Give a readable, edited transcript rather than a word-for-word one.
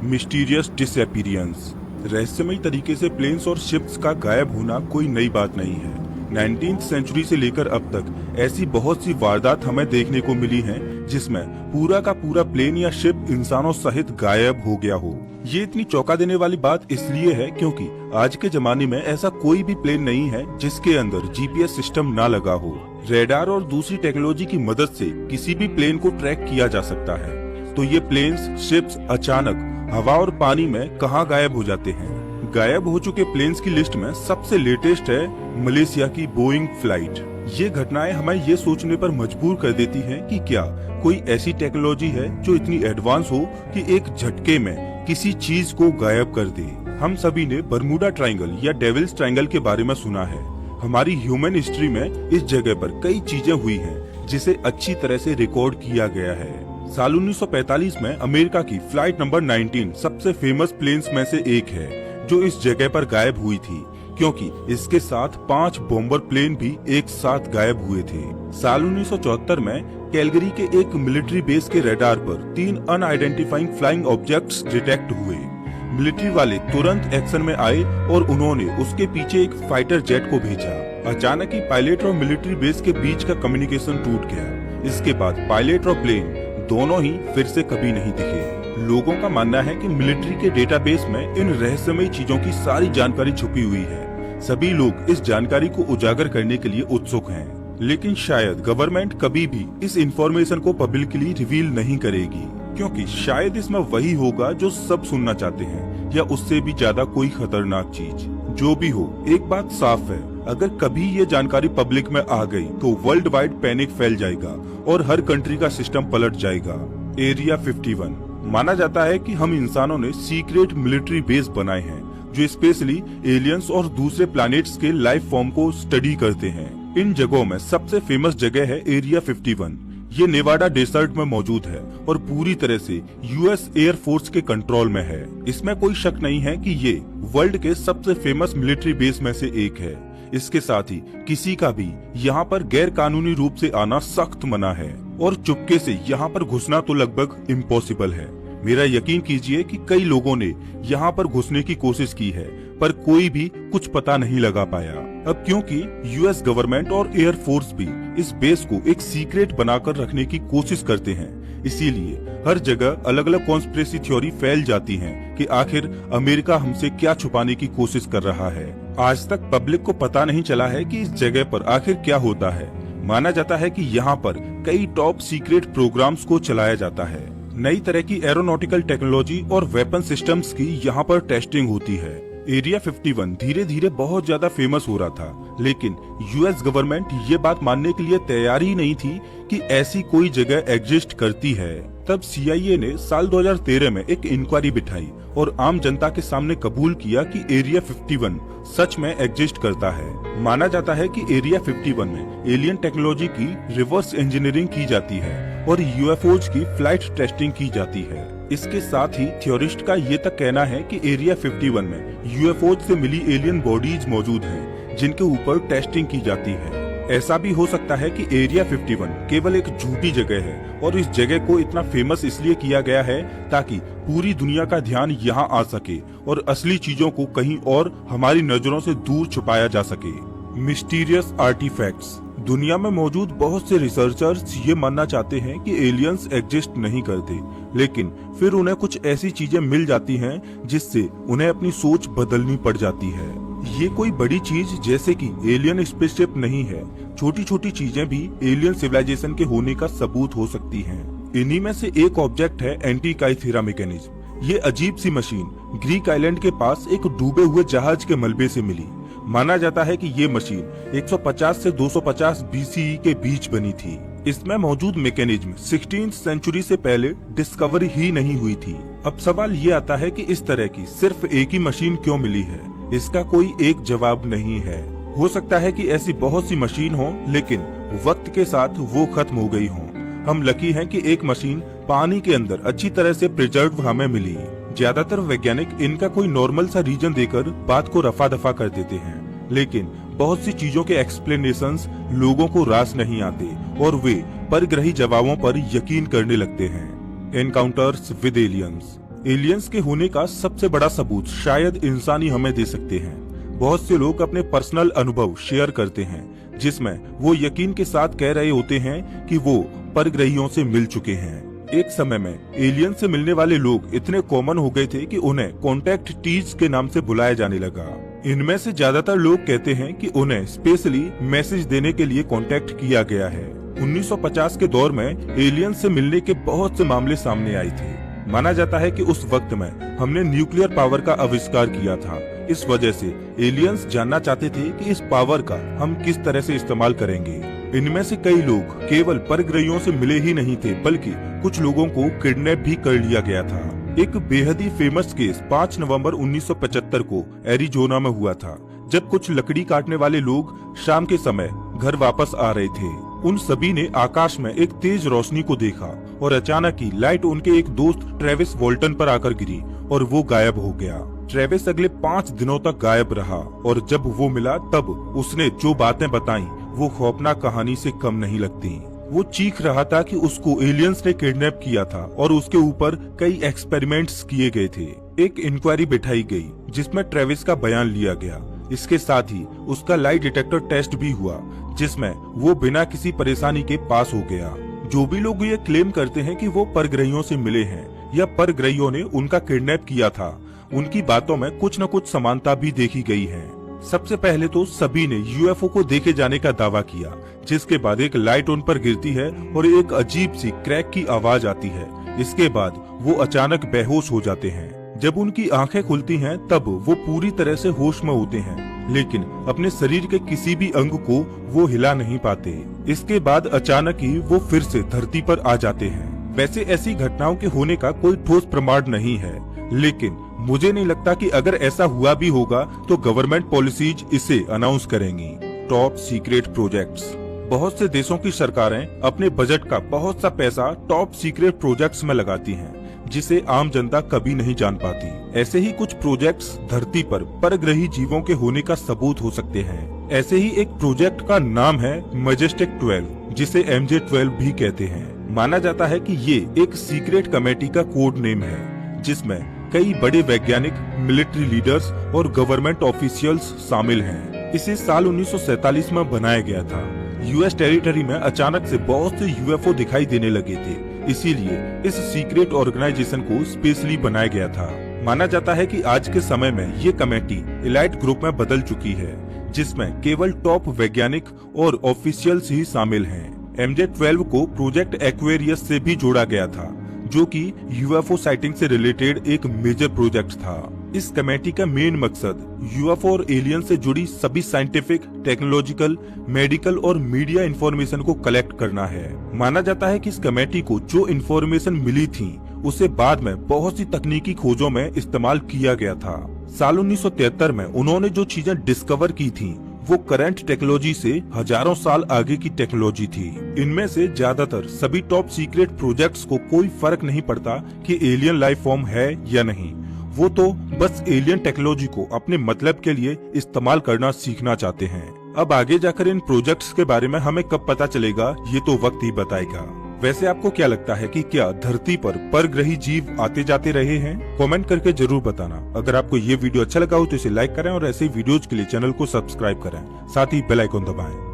Mysterious disappearance. रहस्यमयी तरीके से प्लेन्स और शिप्स का गायब होना कोई नई बात नहीं है। 19वीं सेंचुरी से लेकर अब तक ऐसी बहुत सी वारदात हमें देखने को मिली हैं जिसमें पूरा का पूरा प्लेन या शिप इंसानों सहित गायब हो गया हो। ये इतनी चौंका देने वाली बात इसलिए है क्योंकि आज के जमाने में ऐसा कोई भी प्लेन नहीं है जिसके अंदर जीपीएस सिस्टम ना लगा हो। रेडार और दूसरी टेक्नोलॉजी की मदद से किसी भी प्लेन को ट्रैक किया जा सकता है। तो ये प्लेन्स, शिप्स अचानक हवा और पानी में कहाँ गायब हो जाते हैं? गायब हो चुके प्लेन्स की लिस्ट में सबसे लेटेस्ट है मलेशिया की बोइंग फ्लाइट। ये घटनाएं हमें ये सोचने पर मजबूर कर देती हैं कि क्या कोई ऐसी टेक्नोलॉजी है जो इतनी एडवांस हो कि एक झटके में किसी चीज को गायब कर दे। हम सभी ने बरमूडा ट्रायंगल या डेविल्स ट्रायंगल के बारे में सुना है। हमारी ह्यूमन हिस्ट्री में इस जगह पर कई चीजें हुई हैं जिसे अच्छी तरह से रिकॉर्ड किया गया है। साल 1945 में अमेरिका की फ्लाइट नंबर 19 सबसे फेमस प्लेन्स में से एक है जो इस जगह पर गायब हुई थी, क्योंकि इसके साथ 5 बॉम्बर प्लेन भी एक साथ गायब हुए थे। साल 1974 में कैलगरी के एक मिलिट्री बेस के रडार पर 3 अनआइडेंटिफाइंग फ्लाइंग ऑब्जेक्ट्स डिटेक्ट हुए। मिलिट्री वाले तुरंत एक्शन में आए और उन्होंने उसके पीछे एक फाइटर जेट को भेजा। अचानक ही पायलट और मिलिट्री बेस के बीच का कम्युनिकेशन टूट गया। इसके बाद पायलट और प्लेन दोनों ही फिर से कभी नहीं दिखे। लोगों का मानना है कि मिलिट्री के डेटाबेस में इन रहस्यमयी चीजों की सारी जानकारी छुपी हुई है। सभी लोग इस जानकारी को उजागर करने के लिए उत्सुक हैं, लेकिन शायद गवर्नमेंट कभी भी इस इंफॉर्मेशन को पब्लिकली रिवील नहीं करेगी, क्योंकि शायद इसमें वही होगा जो सब सुनना चाहते हैं या उससे भी ज्यादा कोई खतरनाक चीज। जो भी हो, एक बात साफ है, अगर कभी ये जानकारी पब्लिक में आ गई तो वर्ल्ड वाइड पैनिक फैल जाएगा और हर कंट्री का सिस्टम पलट जाएगा। एरिया 51 माना जाता है कि हम इंसानों ने सीक्रेट मिलिट्री बेस बनाए हैं जो स्पेशली एलियंस और दूसरे प्लैनेट्स के लाइफ फॉर्म को स्टडी करते हैं। इन जगहों में सबसे फेमस जगह है एरिया 51। ये नेवाडा डेजर्ट में मौजूद है और पूरी तरह से यूएस एयर फोर्स के कंट्रोल में है। इसमें कोई शक नहीं है कि ये वर्ल्ड के सबसे फेमस मिलिट्री बेस में से एक है। इसके साथ ही किसी का भी यहाँ पर गैर कानूनी रूप से आना सख्त मना है और चुपके से यहाँ पर घुसना तो लगभग इम्पॉसिबल है। मेरा यकीन कीजिए कि कई लोगों ने यहाँ पर घुसने की कोशिश की है पर कोई भी कुछ पता नहीं लगा पाया। अब क्योंकि यूएस गवर्नमेंट और एयर फोर्स भी इस बेस को एक सीक्रेट बनाकर रखने की कोशिश करते हैं, इसीलिए हर जगह अलग अलग कॉन्स्पिरेसी थ्योरी फैल जाती हैं कि आखिर अमेरिका हमसे क्या छुपाने की कोशिश कर रहा है। आज तक पब्लिक को पता नहीं चला है कि इस जगह पर आखिर क्या होता है। माना जाता है कि यहाँ पर कई टॉप सीक्रेट प्रोग्राम्स को चलाया जाता है। नई तरह की एरोनॉटिकल टेक्नोलॉजी और वेपन सिस्टम्स की यहाँ पर टेस्टिंग होती है। एरिया 51 धीरे धीरे बहुत ज्यादा फेमस हो रहा था, लेकिन यूएस गवर्नमेंट ये बात मानने के लिए तैयार ही नहीं थी कि ऐसी कोई जगह एग्जिस्ट करती है। तब सीआईए ने साल 2013 में एक इंक्वायरी बिठाई और आम जनता के सामने कबूल किया कि एरिया 51 सच में एग्जिस्ट करता है। माना जाता है कि एरिया 51 में एलियन टेक्नोलॉजी की रिवर्स इंजीनियरिंग की जाती है और यूएफओज की फ्लाइट टेस्टिंग की जाती है। इसके साथ ही थ्योरिस्ट का ये तक कहना है कि एरिया 51 में यूएफओज से मिली एलियन बॉडीज मौजूद हैं, जिनके ऊपर टेस्टिंग की जाती है। ऐसा भी हो सकता है कि एरिया 51 केवल एक झूठी जगह है और इस जगह को इतना फेमस इसलिए किया गया है ताकि पूरी दुनिया का ध्यान यहाँ आ सके और असली चीजों को कहीं और हमारी नजरों से दूर छुपाया जा सके। Mysterious artefacts. दुनिया में मौजूद बहुत से रिसर्चर्स ये मानना चाहते हैं कि एलियंस एग्जिस्ट नहीं करते, लेकिन फिर उन्हें कुछ ऐसी चीजें मिल जाती हैं जिससे उन्हें अपनी सोच बदलनी पड़ जाती है। ये कोई बड़ी चीज जैसे कि एलियन स्पेसशिप नहीं है, छोटी छोटी चीजें भी एलियन सिविलाइजेशन के होने का सबूत हो सकती हैं। इन्हीं में से एक ऑब्जेक्ट है एंटीकाइथेरा मैकेनिज्म। ये अजीब सी मशीन ग्रीक आइलैंड के पास एक डूबे हुए जहाज के मलबे से मिली। माना जाता है कि ये मशीन 150 से 250 बीसीई के बीच बनी थी। इसमें मौजूद मैकेनिज्म 16वीं सेंचुरी से पहले डिस्कवरी ही नहीं हुई थी। अब सवाल ये आता है कि इस तरह की सिर्फ एक ही मशीन क्यों मिली है? इसका कोई एक जवाब नहीं है। हो सकता है कि ऐसी बहुत सी मशीन हो, लेकिन वक्त के साथ वो खत्म हो गई हो। हम लकी हैं कि एक मशीन पानी के अंदर अच्छी तरह से प्रिजर्व हमें मिली। ज्यादातर वैज्ञानिक इनका कोई नॉर्मल सा रीजन देकर बात को रफा दफा कर देते हैं, लेकिन बहुत सी चीजों के एक्सप्लेनेशंस लोगों को रास नहीं आते और वे परग्रही जवाबों पर यकीन करने लगते हैं। Encounters with aliens. एलियंस के होने का सबसे बड़ा सबूत शायद इंसान ही हमें दे सकते हैं। बहुत से लोग अपने पर्सनल अनुभव शेयर करते हैं जिसमें वो यकीन के साथ कह रहे होते हैं कि वो परग्रहियों से मिल चुके हैं। एक समय में एलियन से मिलने वाले लोग इतने कॉमन हो गए थे कि उन्हें कॉन्टैक्ट टीज के नाम से बुलाया जाने लगा। इनमें से ज्यादातर लोग कहते हैं कि उन्हें स्पेशली मैसेज देने के लिए कॉन्टैक्ट किया गया है। 1950 के दौर में एलियन से मिलने के बहुत से मामले सामने आए थे। माना जाता है कि उस वक्त में हमने न्यूक्लियर पावर का आविष्कार किया था। इस वजह से एलियंस जानना चाहते थे कि इस पावर का हम किस तरह से इस्तेमाल करेंगे। इनमें से कई लोग केवल परग्रहियों से मिले ही नहीं थे, बल्कि कुछ लोगों को किडनैप भी कर लिया गया था। एक बेहद ही फेमस केस 5 नवंबर 1975 को एरिजोना में हुआ था, जब कुछ लकड़ी काटने वाले लोग शाम के समय घर वापस आ रहे थे। उन सभी ने आकाश में एक तेज रोशनी को देखा और अचानक ही लाइट उनके एक दोस्त ट्रेविस वॉल्टन पर आकर गिरी और वो गायब हो गया। ट्रेविस अगले 5 दिनों तक गायब रहा और जब वो मिला तब उसने जो बातें बताई वो खौफनाक कहानी से कम नहीं लगती। वो चीख रहा था कि उसको एलियंस ने किडनैप किया था और उसके ऊपर कई एक्सपेरिमेंट्स किए गए थे। एक इंक्वायरी बिठाई गई जिसमें ट्रेविस का बयान लिया गया। इसके साथ ही उसका लाई डिटेक्टर टेस्ट भी हुआ जिसमें वो बिना किसी परेशानी के पास हो गया। जो भी लोग ये क्लेम करते हैं कि वो परग्रहियों से मिले हैं या परग्रहियों ने उनका किडनैप किया था, उनकी बातों में कुछ न कुछ समानता भी देखी गई है। सबसे पहले तो सभी ने यूएफओ को देखे जाने का दावा किया, जिसके बाद एक लाइट उन पर गिरती है और एक अजीब सी क्रैक की आवाज आती है। इसके बाद वो अचानक बेहोश हो जाते हैं। जब उनकी आंखें खुलती हैं तब वो पूरी तरह से होश में होते हैं, लेकिन अपने शरीर के किसी भी अंग को वो हिला नहीं पाते। इसके बाद अचानक ही वो फिर से धरती पर आ जाते हैं। वैसे ऐसी घटनाओं के होने का कोई ठोस प्रमाण नहीं है, लेकिन मुझे नहीं लगता कि अगर ऐसा हुआ भी होगा तो गवर्नमेंट पॉलिसीज इसे अनाउंस करेंगी। Top secret projects. बहुत से देशों की सरकारें अपने बजट का बहुत सा पैसा टॉप सीक्रेट प्रोजेक्ट्स में लगाती हैं, जिसे आम जनता कभी नहीं जान पाती। ऐसे ही कुछ प्रोजेक्ट्स धरती पर परग्रही जीवों के होने का सबूत हो सकते हैं। ऐसे ही एक प्रोजेक्ट का नाम है मैजेस्टिक 12, जिसे MJ-12 भी कहते हैं। माना जाता है कि ये एक सीक्रेट कमेटी का कोड नेम है, जिसमें कई बड़े वैज्ञानिक, मिलिट्री लीडर्स और गवर्नमेंट ऑफिशियल्स शामिल हैं। इसे साल 1947 में बनाया गया था। यूएस टेरिटरी में अचानक से बहुत से यूएफओ दिखाई देने लगे थे, इसीलिए इस सीक्रेट ऑर्गेनाइजेशन को स्पेशली बनाया गया था। माना जाता है कि आज के समय में ये कमेटी एलाइट ग्रुप में बदल चुकी है, जिसमें केवल टॉप वैज्ञानिक और ऑफिशियल्स ही शामिल हैं। MJ-12 को प्रोजेक्ट एक्वेरियस से भी जोड़ा गया था, जो कि यूएफओ साइटिंग से रिलेटेड एक मेजर प्रोजेक्ट था। इस कमेटी का मेन मकसद यूएफओ और एलियन से जुड़ी सभी साइंटिफिक, टेक्नोलॉजिकल, मेडिकल और मीडिया इंफॉर्मेशन को कलेक्ट करना है। माना जाता है कि इस कमेटी को जो इंफॉर्मेशन मिली थी उसे बाद में बहुत सी तकनीकी खोजों में इस्तेमाल किया गया था। साल 1973 में उन्होंने जो चीजें डिस्कवर की थी वो करंट टेक्नोलॉजी से हजारों साल आगे की टेक्नोलॉजी थी। इनमें से ज्यादातर सभी टॉप सीक्रेट प्रोजेक्ट्स को कोई फर्क नहीं पड़ता कि एलियन लाइफ फॉर्म है या नहीं, वो तो बस एलियन टेक्नोलॉजी को अपने मतलब के लिए इस्तेमाल करना सीखना चाहते हैं। अब आगे जाकर इन प्रोजेक्ट्स के बारे में हमें कब पता चलेगा ये तो वक्त ही बताएगा। वैसे आपको क्या लगता है कि क्या धरती पर परग्रही जीव आते जाते रहे हैं? कमेंट करके जरूर बताना। अगर आपको ये वीडियो अच्छा लगा हो तो इसे लाइक करें और ऐसे वीडियोज के लिए चैनल को सब्सक्राइब करें, साथ ही बेल आइकन दबाएं।